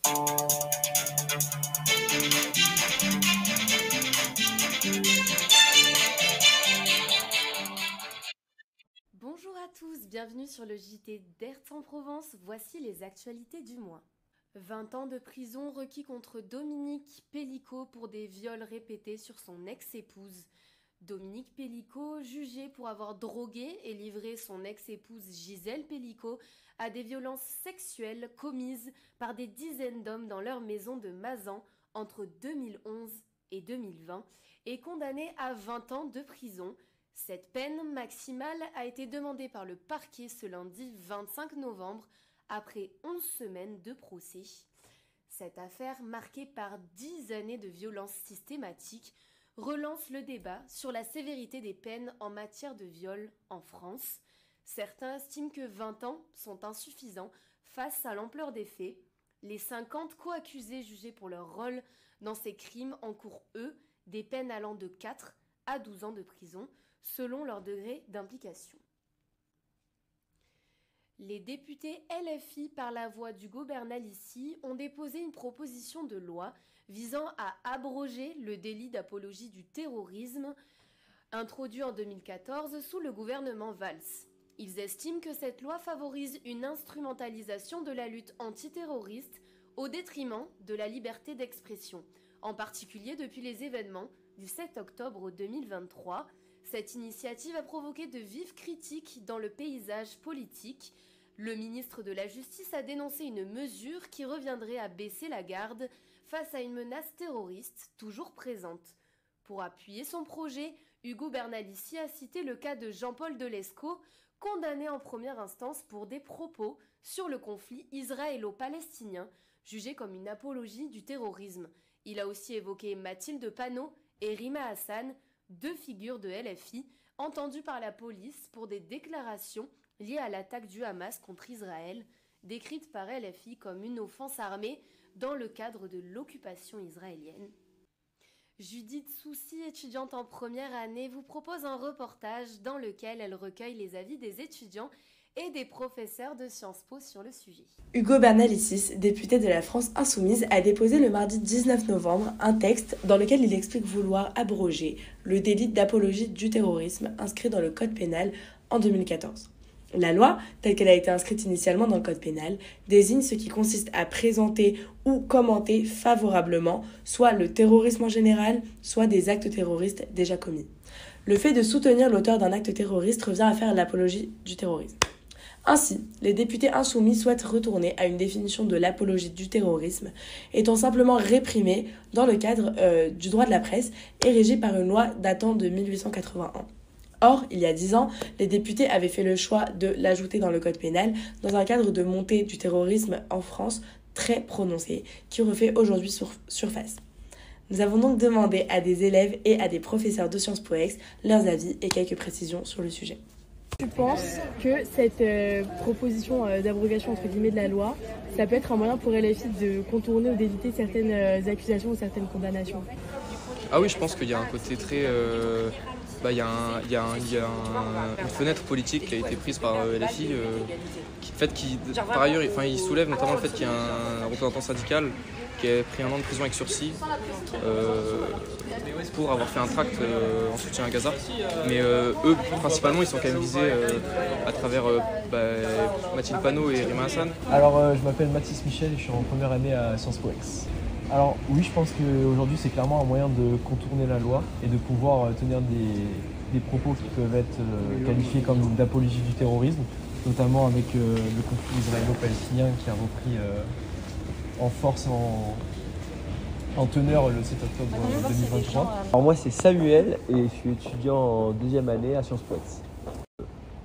Bonjour à tous, bienvenue sur le JT d'Aix-en-Provence, voici les actualités du mois. 20 ans de prison requis contre Dominique Pellicot pour des viols répétés sur son ex-épouse. Dominique Pellicot, jugé pour avoir drogué et livré son ex-épouse Gisèle Pellicot à des violences sexuelles commises par des dizaines d'hommes dans leur maison de Mazan entre 2011 et 2020, est condamné à 20 ans de prison. Cette peine maximale a été demandée par le parquet ce lundi 25 novembre, après 11 semaines de procès. Cette affaire, marquée par 10 années de violences systématiques, relance le débat sur la sévérité des peines en matière de viol en France. Certains estiment que 20 ans sont insuffisants face à l'ampleur des faits. Les 50 co-accusés jugés pour leur rôle dans ces crimes encourent, eux, des peines allant de 4 à 12 ans de prison, selon leur degré d'implication. Les députés LFI, par la voix d'Hugo Bernalicis, ont déposé une proposition de loi visant à abroger le délit d'apologie du terrorisme introduit en 2014 sous le gouvernement Valls. Ils estiment que cette loi favorise une instrumentalisation de la lutte antiterroriste au détriment de la liberté d'expression, en particulier depuis les événements du 7 octobre 2023. Cette initiative a provoqué de vives critiques dans le paysage politique. Le ministre de la Justice a dénoncé une mesure qui reviendrait à baisser la garde face à une menace terroriste toujours présente. Pour appuyer son projet, Hugo Bernalicis a cité le cas de Jean-Paul Delescaux, condamné en première instance pour des propos sur le conflit israélo-palestinien, jugé comme une apologie du terrorisme. Il a aussi évoqué Mathilde Panot et Rima Hassan, deux figures de LFI, entendues par la police pour des déclarations liées à l'attaque du Hamas contre Israël, décrite par LFI comme une offense armée dans le cadre de l'occupation israélienne. Judith Soucy, étudiante en première année, vous propose un reportage dans lequel elle recueille les avis des étudiants et des professeurs de Sciences Po sur le sujet. Hugo Bernalicis, député de la France Insoumise, a déposé le mardi 19 novembre un texte dans lequel il explique vouloir abroger le délit d'apologie du terrorisme inscrit dans le Code pénal en 2014. La loi, telle qu'elle a été inscrite initialement dans le Code pénal, désigne ce qui consiste à présenter ou commenter favorablement soit le terrorisme en général, soit des actes terroristes déjà commis. Le fait de soutenir l'auteur d'un acte terroriste revient à faire l'apologie du terrorisme. Ainsi, les députés insoumis souhaitent retourner à une définition de l'apologie du terrorisme étant simplement réprimée dans le cadre du droit de la presse et régie par une loi datant de 1881. Or, il y a 10 ans, les députés avaient fait le choix de l'ajouter dans le Code pénal dans un cadre de montée du terrorisme en France très prononcé, qui refait aujourd'hui surface. Nous avons donc demandé à des élèves et à des professeurs de Sciences Po leurs avis et quelques précisions sur le sujet. Tu penses que cette proposition d'abrogation entre guillemets de la loi, ça peut être un moyen pour LFI de contourner ou d'éviter certaines accusations ou certaines condamnations? Ah oui, je pense qu'il y a un côté très... il y a une fenêtre politique qui a été prise par LFI, par ailleurs, il soulève notamment le fait qu'il y a un représentant syndical qui a pris 1 an de prison avec sursis pour avoir fait un tract en soutien à Gaza. Mais eux, principalement, ils sont quand même visés à travers Mathilde Panot et Rima Hassan. Alors, je m'appelle Mathis Michel et je suis en première année à Sciences Po. Alors oui, je pense qu'aujourd'hui c'est clairement un moyen de contourner la loi et de pouvoir tenir des propos qui peuvent être qualifiés comme d'apologie du terrorisme, notamment avec le conflit israélo-palestinien qui a repris en force en teneur le 7 octobre 2023. Alors moi c'est Samuel et je suis étudiant en 2e année à Sciences Po.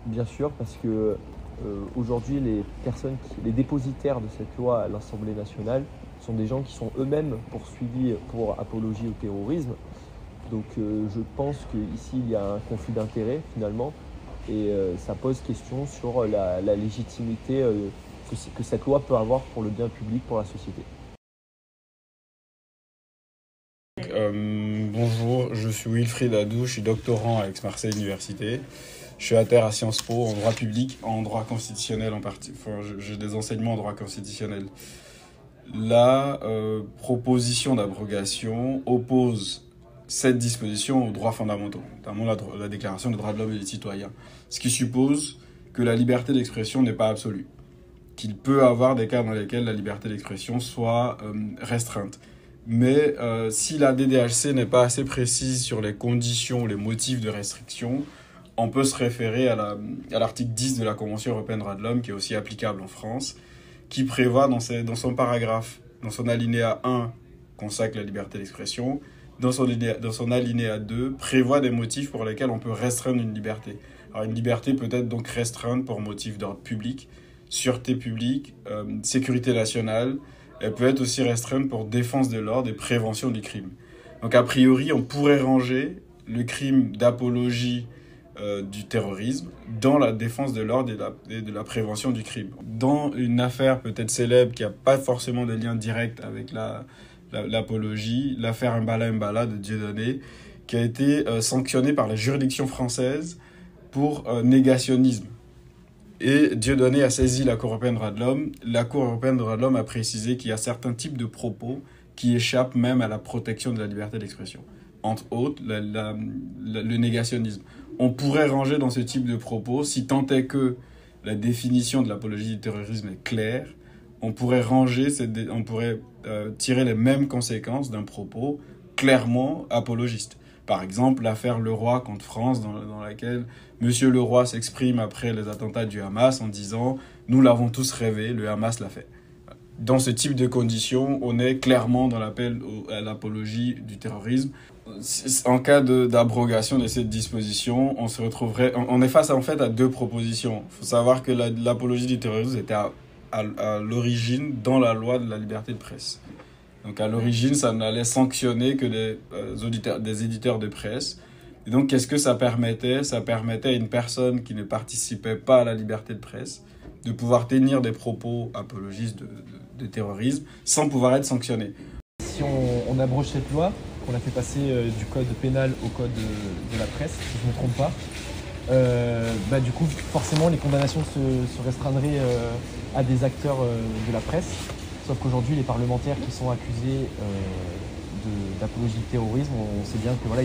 Bien sûr parce que aujourd'hui les dépositaires de cette loi à l'Assemblée nationale sont des gens qui sont eux-mêmes poursuivis pour apologie au terrorisme. Donc je pense qu'ici il y a un conflit d'intérêts finalement et ça pose question sur la légitimité que cette loi peut avoir pour le bien public, pour la société. Bonjour, je suis Wilfried Adou, je suis doctorant à Aix-Marseille Université. Je suis à terre à Sciences Po, en droit public, en droit constitutionnel en partie. J'ai des enseignements en droit constitutionnel. la proposition d'abrogation oppose cette disposition aux droits fondamentaux, notamment la Déclaration des droits de l'homme et des citoyens, ce qui suppose que la liberté d'expression n'est pas absolue, qu'il peut y avoir des cas dans lesquels la liberté d'expression soit restreinte. Mais si la DDHC n'est pas assez précise sur les conditions ou les motifs de restriction, on peut se référer à l'article 10 de la Convention européenne des droits de l'homme, qui est aussi applicable en France, qui prévoit dans son paragraphe, dans son alinéa 1, consacre la liberté d'expression, dans son alinéa 2, prévoit des motifs pour lesquels on peut restreindre une liberté. Alors une liberté peut être donc restreinte pour motif d'ordre public, sûreté publique, sécurité nationale. Elle peut être aussi restreinte pour défense de l'ordre et prévention du crime. Donc a priori, on pourrait ranger le crime d'apologie du terrorisme dans la défense de l'ordre et de la prévention du crime. Dans une affaire peut-être célèbre qui n'a pas forcément de lien direct avec l'apologie, l'affaire Mbala de Dieudonné, qui a été sanctionnée par la juridiction française pour négationnisme. Et Dieudonné a saisi la Cour européenne des droits de l'homme. La Cour européenne des droits de l'homme a précisé qu'il y a certains types de propos qui échappent même à la protection de la liberté d'expression. Entre autres, le négationnisme. On pourrait ranger dans ce type de propos, si tant est que la définition de l'apologie du terrorisme est claire, on pourrait tirer les mêmes conséquences d'un propos clairement apologiste. Par exemple, l'affaire Leroy contre France, dans laquelle M. Leroy s'exprime après les attentats du Hamas en disant « Nous l'avons tous rêvé, le Hamas l'a fait ». Dans ce type de conditions, on est clairement dans l'appel à l'apologie du terrorisme. En cas d'abrogation de cette disposition, on est face en fait à deux propositions. Il faut savoir que l'apologie du terrorisme était à l'origine dans la loi de la liberté de presse. Donc à l'origine, ça n'allait sanctionner que des éditeurs de presse. Et donc qu'est-ce que ça permettait? Ça permettait à une personne qui ne participait pas à la liberté de presse de pouvoir tenir des propos apologistes de terrorisme sans pouvoir être sanctionné. Si on abroge cette loi, qu'on la fait passer du code pénal au code de la presse, si je ne me trompe pas, du coup forcément les condamnations se restreindraient à des acteurs de la presse. Sauf qu'aujourd'hui, les parlementaires qui sont accusés d'apologie du terrorisme, on sait bien que voilà,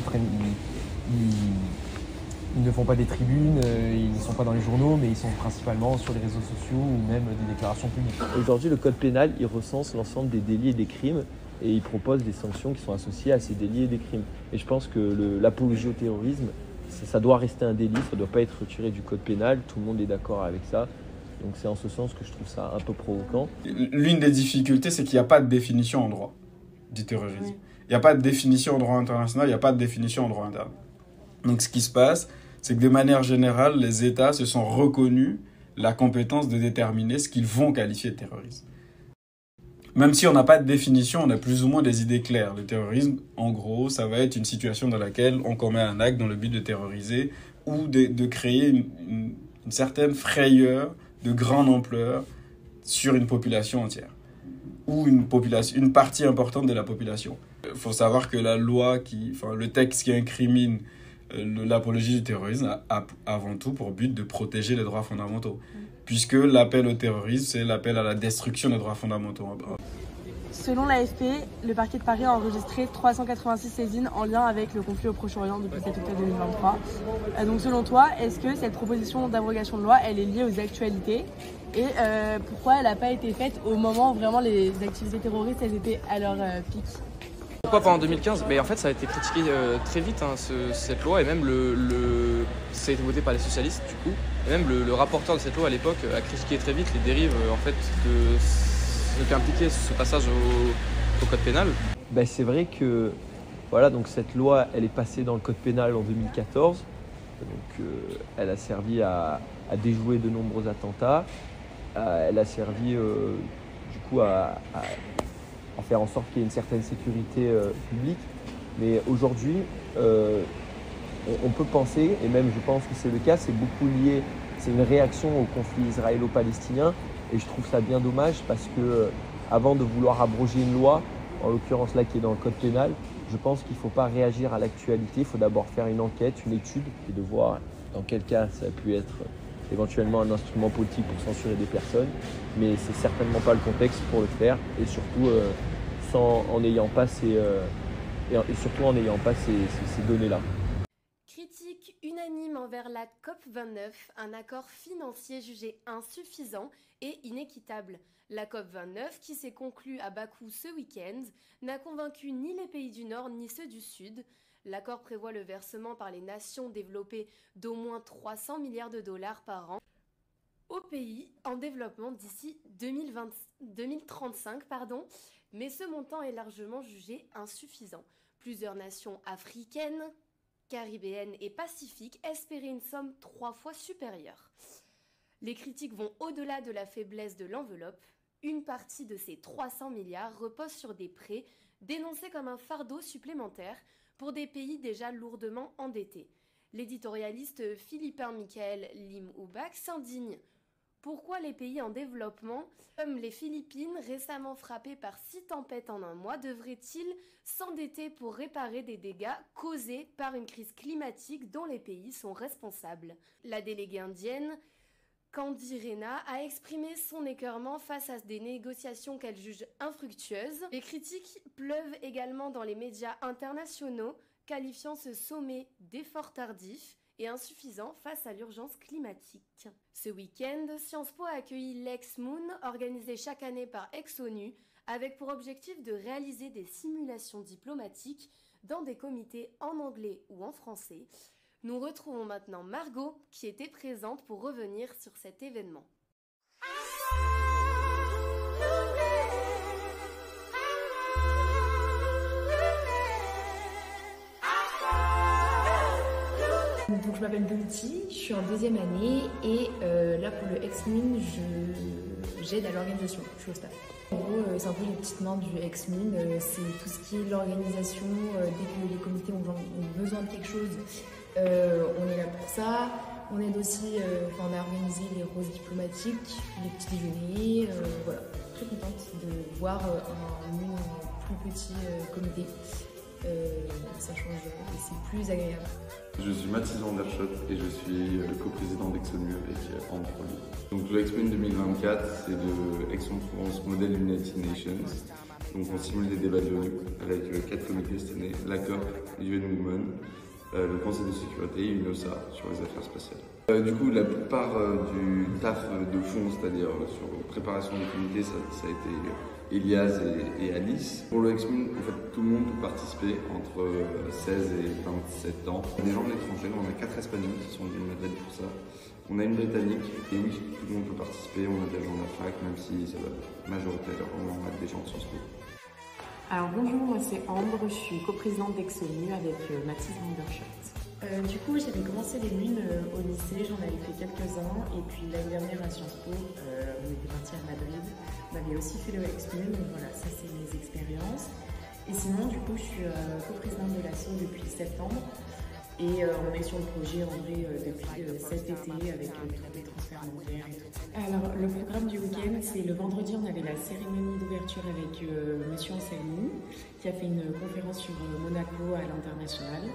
ils ne font pas des tribunes, ils ne sont pas dans les journaux, mais ils sont principalement sur les réseaux sociaux ou même des déclarations publiques. Aujourd'hui, le code pénal, il recense l'ensemble des délits et des crimes et il propose des sanctions qui sont associées à ces délits et des crimes. Et je pense que l'apologie au terrorisme, ça doit rester un délit, ça ne doit pas être retiré du code pénal, tout le monde est d'accord avec ça. Donc c'est en ce sens que je trouve ça un peu provoquant. L'une des difficultés, c'est qu'il n'y a pas de définition en droit du terrorisme. Oui. Il n'y a pas de définition en droit international, il n'y a pas de définition en droit interne. Donc ce qui se passe, c'est que de manière générale, les États se sont reconnus la compétence de déterminer ce qu'ils vont qualifier de terrorisme. Même si on n'a pas de définition, on a plus ou moins des idées claires. Le terrorisme, en gros, ça va être une situation dans laquelle on commet un acte dans le but de terroriser ou de créer une certaine frayeur de grande ampleur sur une population entière ou une partie importante de la population. Il faut savoir que le texte qui incrimine l'apologie du terrorisme a avant tout pour but de protéger les droits fondamentaux, puisque l'appel au terrorisme, c'est l'appel à la destruction des droits fondamentaux. Selon l'AFP, le parquet de Paris a enregistré 386 saisines en lien avec le conflit au Proche-Orient depuis 7 octobre 2023. Donc selon toi, est-ce que cette proposition d'abrogation de loi, elle est liée aux actualités? Et pourquoi elle n'a pas été faite au moment où vraiment les activités terroristes elles étaient à leur pic? Pourquoi pas en 2015? Mais en fait, ça a été critiqué très vite, cette loi, et même ça a été voté par les socialistes, du coup. Et même le rapporteur de cette loi à l'époque a critiqué très vite les dérives en fait, de ce qu'impliquait ce passage au code pénal. C'est vrai que voilà, donc cette loi, elle est passée dans le code pénal en 2014. Donc, elle a servi à déjouer de nombreux attentats. Elle a servi du coup à faire en sorte qu'il y ait une certaine sécurité publique. Mais aujourd'hui, on peut penser, et même je pense que c'est le cas, c'est beaucoup lié, c'est une réaction au conflit israélo-palestinien. Et je trouve ça bien dommage parce que avant de vouloir abroger une loi, en l'occurrence là qui est dans le code pénal, je pense qu'il ne faut pas réagir à l'actualité. Il faut d'abord faire une enquête, une étude et de voir dans quel cas ça a pu être éventuellement un instrument politique pour censurer des personnes, mais c'est certainement pas le contexte pour le faire, et surtout en n'ayant pas ces données-là. Critique unanime envers la COP29, un accord financier jugé insuffisant et inéquitable. La COP29, qui s'est conclue à Bakou ce week-end, n'a convaincu ni les pays du Nord ni ceux du Sud. L'accord prévoit le versement par les nations développées d'au moins 300 milliards de dollars par an aux pays en développement d'ici 2035, mais ce montant est largement jugé insuffisant. Plusieurs nations africaines, caribéennes et pacifiques espéraient une somme 3 fois supérieure. Les critiques vont au-delà de la faiblesse de l'enveloppe. Une partie de ces 300 milliards repose sur des prêts dénoncés comme un fardeau supplémentaire pour des pays déjà lourdement endettés. L'éditorialiste philippin Michael Lim-Oubak s'indigne. Pourquoi les pays en développement, comme les Philippines, récemment frappées par 6 tempêtes en un mois, devraient-ils s'endetter pour réparer des dégâts causés par une crise climatique dont les pays sont responsables? La déléguée indienne Candy Rena a exprimé son écœurement face à des négociations qu'elle juge infructueuses. Les critiques pleuvent également dans les médias internationaux, qualifiant ce sommet d'effort tardif et insuffisant face à l'urgence climatique. Ce week-end, Sciences Po a accueilli l'Ex-Moon, organisé chaque année par Ex-ONU, avec pour objectif de réaliser des simulations diplomatiques dans des comités en anglais ou en français. Nous retrouvons maintenant Margot, qui était présente pour revenir sur cet événement. Donc je m'appelle Bunty, je suis en 2e année et là pour le Ex-Moon, j'aide à l'organisation, je suis au staff. En gros, c'est un peu les petites mains du Ex-Moon, c'est tout ce qui est l'organisation, dès que les comités ont besoin de quelque chose, on est là pour ça. On aide aussi, on a organisé les roses diplomatiques, les petits déjeuners, voilà. Très contente de voir un plus petit comité. Ça change et c'est plus agréable. Je suis Mathis Vanderschot et je suis le coprésident d'Ex-ONU avec Andrew. Donc l'Ex-Moon 2024, c'est de Aix-en-Provence Model United Nations. Donc on simule des débats de l'ONU avec 4 comités cette année, la COP, l'UN Women, le Conseil de sécurité et UNOSA sur les affaires spatiales. Du coup, la plupart du taf de fond, c'est-à-dire sur la préparation des comités, ça a été Elias et Alice. Pour le Ex-Moon, en fait, tout le monde peut participer entre 16 et 27 ans. Des gens de l'étranger, on a 4 Espagnols qui sont venus de Madrid pour ça. On a une Britannique, et oui, tout le monde peut participer. On a des gens de la fac, même si c'est la majorité, on a des gens de Sciences Po. Alors bonjour, moi c'est Ambre, je suis coprésidente d'Ex-ONU avec Mathis Vanderschot. Du coup, j'avais commencé les lunes au lycée, j'en avais fait quelques-uns, et puis l'année dernière à Sciences Po, on était parti à Madrid, on avait aussi fait le Ex-Moon, donc voilà, ça c'est mes expériences. Et sinon, du coup, je suis coprésidente de l'asso depuis septembre, et on est sur le projet en vrai depuis cet été avec tous les transferts bancaires et tout. Alors, le programme du week-end, c'est le vendredi, on avait la cérémonie d'ouverture avec Monsieur Anselmi, qui a fait une conférence sur Monaco à l'international.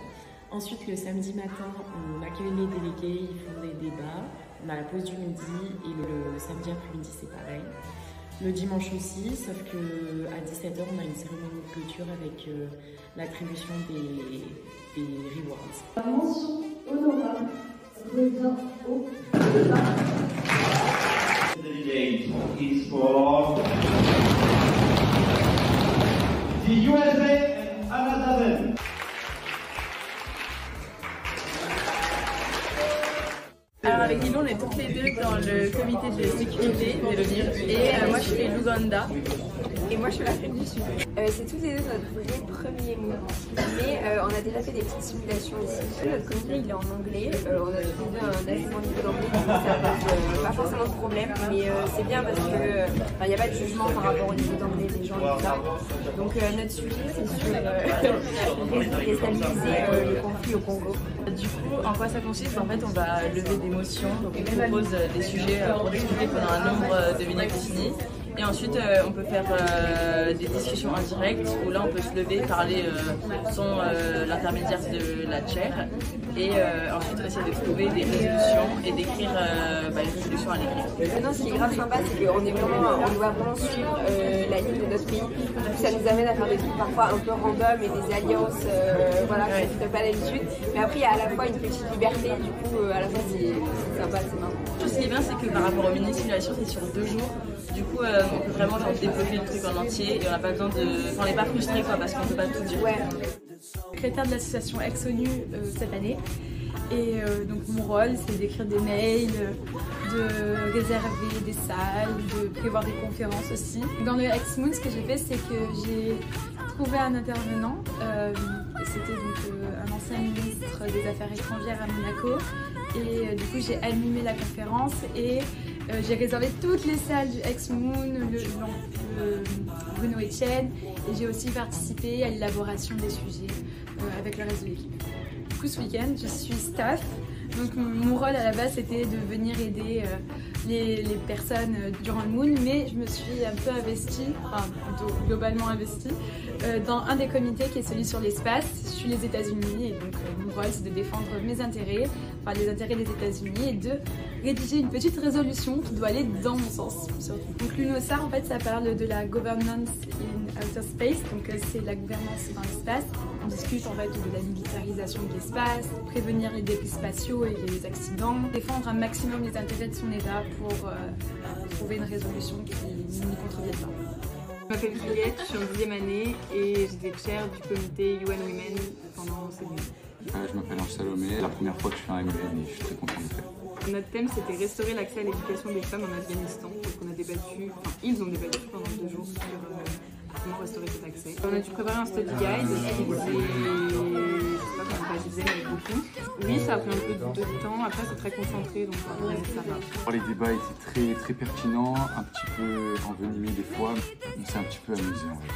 Ensuite, le samedi matin, on accueille les délégués, ils font des débats. On a la pause du midi et le samedi après-midi, c'est pareil. Le dimanche aussi, sauf qu'à 17h, on a une cérémonie de clôture avec l'attribution des rewards. La mention honorable revient au débat. The debate is for the USA and Anna. Alors avec Lilo, on est toutes les deux dans le comité de sécurité de l'ONU et moi je suis l'Ouganda. Et moi je suis l'Afrique du Sud. C'est tous les deux notre vrai premier mot, mais on a déjà fait des petites simulations ici. Notre comité il est en anglais, on a trouvé un assez bon niveau d'anglais, donc ça pose pas forcément de problème, mais c'est bien parce que il n'y a pas de jugement par rapport au niveau d'anglais des gens et tout ça. Donc notre sujet c'est sur déstabiliser le conflit au Congo. Du coup, en quoi ça consiste? En fait, on va lever des motions, donc on propose des sujets pour discuter pendant un nombre de minutes défini. Et ensuite, on peut faire des discussions indirectes où là, on peut se lever, parler sans l'intermédiaire de la chair. Et ensuite, essayer de trouver des résolutions et d'écrire une résolution à l'écrit. Maintenant, ce qui est grave sympa, c'est qu'on doit vraiment suivre la ligne de notre pays. Ça nous amène à faire des trucs parfois un peu random et des alliances qu'on ne fait pas d'habitude. Mais après, il y a à la fois une petite liberté. Du coup, à la fois, c'est sympa, c'est marrant. Tout ce qui est bien, c'est que par rapport aux mini-simulations, c'est sur 2 jours. Du coup, on peut vraiment développer le truc en entier et on n'a pas besoin de. On n'est pas frustré parce qu'on ne peut pas tout dire. Ouais. Secrétaire de l'association Ex-ONU cette année. Et donc mon rôle, c'est d'écrire des mails, de réserver des salles, de prévoir des conférences aussi. Dans le Ex-Moon, ce que j'ai fait, c'est que j'ai trouvé un intervenant. C'était donc un ancien ministre des Affaires étrangères à Monaco. Et du coup, j'ai animé la conférence et j'ai réservé toutes les salles du Ex-Moon, le Bruno Etienne, et j'ai aussi participé à l'élaboration des sujets avec le reste de l'équipe. Du coup, ce week-end, je suis staff, donc mon rôle à la base c'était de venir aider les personnes durant le Moon, mais je me suis un peu investie, enfin plutôt globalement investie, dans un des comités qui est celui sur l'espace. Je suis les États-Unis et donc mon rôle c'est de défendre mes intérêts, enfin les intérêts des États-Unis et de rédiger une petite résolution qui doit aller dans mon sens surtout. Donc l'UNOSAR en fait ça parle de la governance in outer space, donc c'est la gouvernance dans l'espace. On discute en fait de la militarisation de l'espace, prévenir les débris spatiaux et les accidents, défendre un maximum les intérêts de son État pour trouver une résolution qui n'y contrevienne pas. Je m'appelle Juliette, je suis en 10e année et j'étais chair du comité UN Women pendant ces années. Je m'appelle Ange Salomé, la première fois que je fais un MUN et je suis très content de le faire. Notre thème c'était restaurer l'accès à l'éducation des femmes en Afghanistan. Donc on a débattu, ils ont débattu pendant 2 jours sur comment restaurer cet accès. On a dû préparer un study guide qui faisait, je sais pas combien de pages il faisait, mais beaucoup. Oui, ça a pris un peu de temps, après c'est très concentré donc ça va. Les débats étaient très pertinents, un petit peu envenimés des fois, on s'est un petit peu amusé en fait.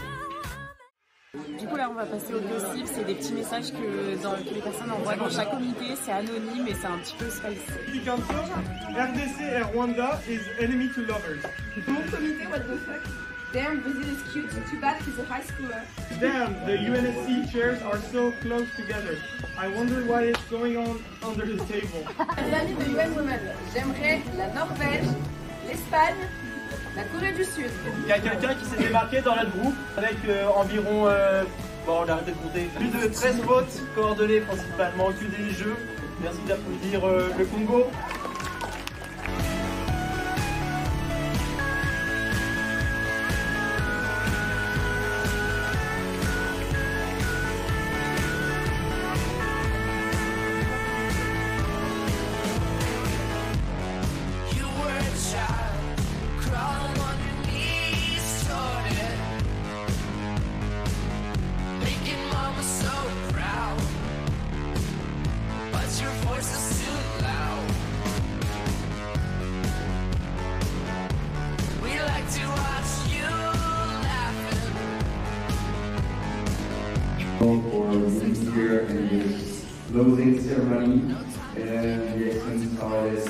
Du coup là on va passer au gossip, c'est des petits messages que les personnes envoient dans chaque comité, c'est anonyme et c'est un petit peu spicy. RDC et Rwanda is enemy to lovers. Mon comité, what the fuck? Damn, Brazil is cute, too bad he's a high schooler. Damn, the UNSC chairs are so close together. I wonder what is going on under the table. Les amis de UN Women, j'aimerais la Norvège, l'Espagne, la Corée du Sud. Il y a quelqu'un qui s'est démarqué dans notre groupe avec environ, bon on a arrêté de compter, plus de 13 votes coordonnés principalement que des jeux. Merci d'applaudir le Congo. For being here in this closing ceremony, and the excellence started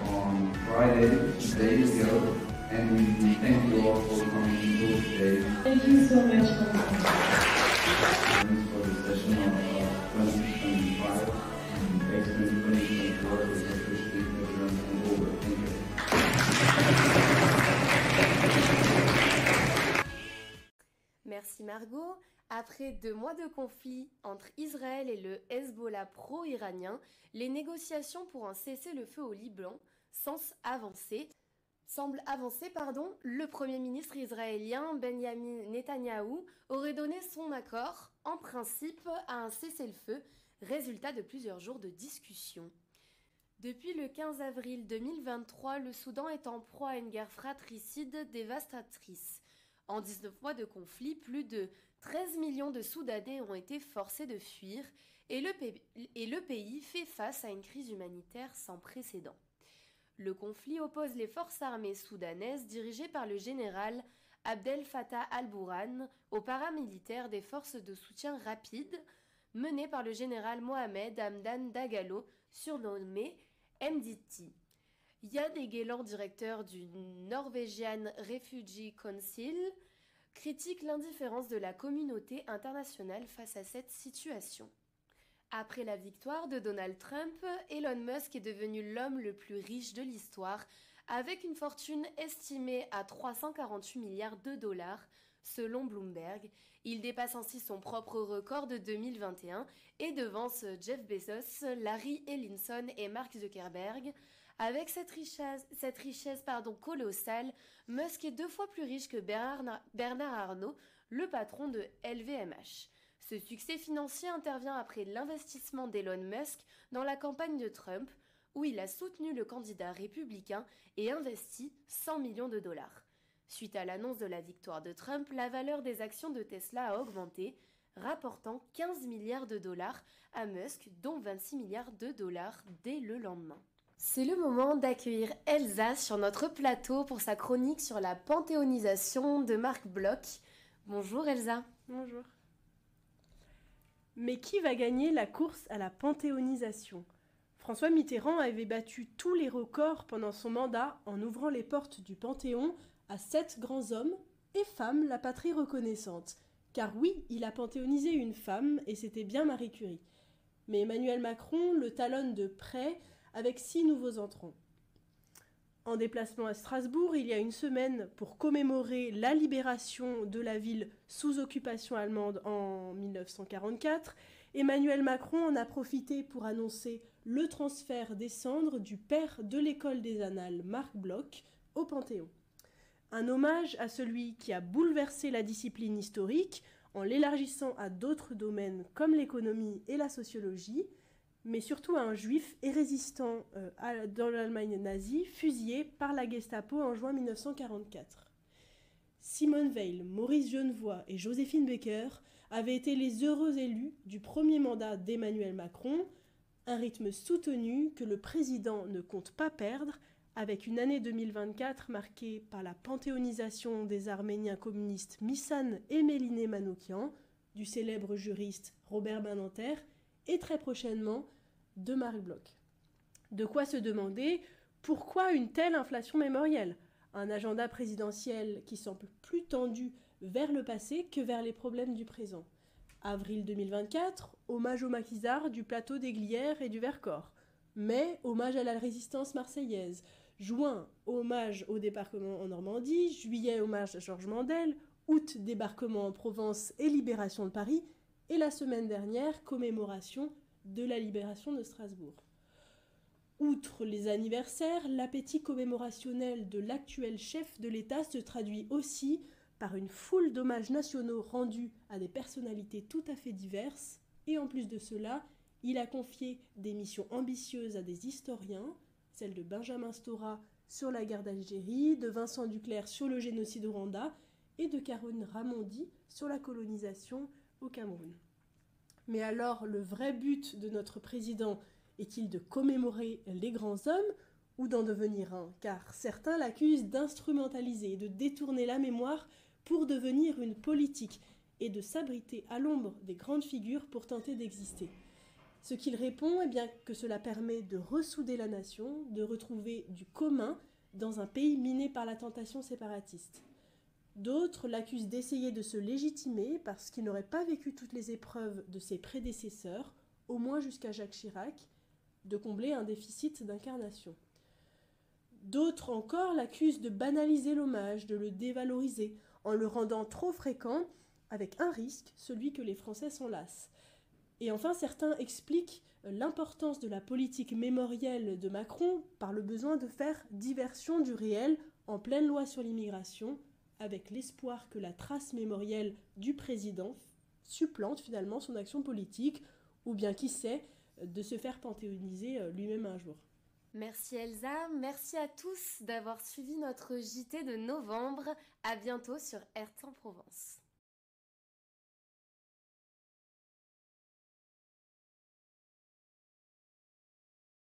on Friday, 2 days ago, and we thank you all for coming today. Thank you so much for the session of 2025, excellent 2024 is officially adjourned and over. Thank you. Merci Margot. Après 2 mois de conflit entre Israël et le Hezbollah pro-iranien, les négociations pour un cessez-le-feu au Liban semblent avancer. Le Premier ministre israélien Benjamin Netanyahou aurait donné son accord, en principe, à un cessez-le-feu, résultat de plusieurs jours de discussions. Depuis le 15 avril 2023, le Soudan est en proie à une guerre fratricide dévastatrice. En 19 mois de conflit, plus de 13 millions de Soudanais ont été forcés de fuir et le pays fait face à une crise humanitaire sans précédent. Le conflit oppose les forces armées soudanaises dirigées par le général Abdel Fattah al-Burhan aux paramilitaires des forces de soutien rapide menées par le général Mohamed Hamdan Dagalo, surnommé MDT. Jan Egeland, directeur du Norwegian Refugee Council, critique l'indifférence de la communauté internationale face à cette situation. Après la victoire de Donald Trump, Elon Musk est devenu l'homme le plus riche de l'histoire, avec une fortune estimée à 348 milliards de dollars, selon Bloomberg. Il dépasse ainsi son propre record de 2021 et devance Jeff Bezos, Larry Ellison et Mark Zuckerberg. Avec cette richesse colossale, Musk est 2 fois plus riche que Bernard Arnault, le patron de LVMH. Ce succès financier intervient après l'investissement d'Elon Musk dans la campagne de Trump, où il a soutenu le candidat républicain et investi 100 millions de dollars. Suite à l'annonce de la victoire de Trump, la valeur des actions de Tesla a augmenté, rapportant 15 milliards de dollars à Musk, dont 26 milliards de dollars dès le lendemain. C'est le moment d'accueillir Elsa sur notre plateau pour sa chronique sur la panthéonisation de Marc Bloch. Bonjour Elsa. Bonjour. Mais qui va gagner la course à la panthéonisation ? François Mitterrand avait battu tous les records pendant son mandat en ouvrant les portes du Panthéon à 7 grands hommes et femmes, la patrie reconnaissante. Car oui, il a panthéonisé une femme et c'était bien Marie Curie. Mais Emmanuel Macron le talonne de près avec 6 nouveaux entrants. En déplacement à Strasbourg, il y a une semaine, pour commémorer la libération de la ville sous occupation allemande en 1944, Emmanuel Macron en a profité pour annoncer le transfert des cendres du père de l'école des Annales, Marc Bloch, au Panthéon. Un hommage à celui qui a bouleversé la discipline historique en l'élargissant à d'autres domaines comme l'économie et la sociologie, mais surtout à un juif et résistant dans l'Allemagne nazie, fusillé par la Gestapo en juin 1944. Simone Veil, Maurice Genevoix et Joséphine Baker avaient été les heureux élus du premier mandat d'Emmanuel Macron, un rythme soutenu que le président ne compte pas perdre, avec une année 2024 marquée par la panthéonisation des Arméniens communistes Missan et Méliné Manoukian, du célèbre juriste Robert Badinter, et très prochainement de Marc Bloch. De quoi se demander pourquoi une telle inflation mémorielle ? Un agenda présidentiel qui semble plus tendu vers le passé que vers les problèmes du présent. Avril 2024, hommage aux maquisards du plateau des Glières et du Vercors. Mai, hommage à la résistance marseillaise. Juin, hommage au débarquement en Normandie. Juillet, hommage à Georges Mandel. Août, débarquement en Provence et libération de Paris. Et la semaine dernière, commémoration de la libération de Strasbourg. Outre les anniversaires, l'appétit commémorationnel de l'actuel chef de l'État se traduit aussi par une foule d'hommages nationaux rendus à des personnalités tout à fait diverses, et en plus de cela, il a confié des missions ambitieuses à des historiens, celle de Benjamin Stora sur la guerre d'Algérie, de Vincent Duclerc sur le génocide au Rwanda, et de Caroline Ramondi sur la colonisation au Cameroun. Mais alors, le vrai but de notre président est-il de commémorer les grands hommes ou d'en devenir un ? Car certains l'accusent d'instrumentaliser et de détourner la mémoire pour devenir une politique et de s'abriter à l'ombre des grandes figures pour tenter d'exister. Ce qu'il répond est bien que cela permet de ressouder la nation, de retrouver du commun dans un pays miné par la tentation séparatiste. D'autres l'accusent d'essayer de se légitimer parce qu'il n'aurait pas vécu toutes les épreuves de ses prédécesseurs, au moins jusqu'à Jacques Chirac, de combler un déficit d'incarnation. D'autres encore l'accusent de banaliser l'hommage, de le dévaloriser, en le rendant trop fréquent, avec un risque, celui que les Français s'en lassent. Et enfin, certains expliquent l'importance de la politique mémorielle de Macron par le besoin de faire diversion du réel en pleine loi sur l'immigration, avec l'espoir que la trace mémorielle du président supplante finalement son action politique, ou bien qui sait, de se faire panthéoniser lui-même un jour. Merci Elsa, merci à tous d'avoir suivi notre JT de novembre. À bientôt sur Airtime Provence.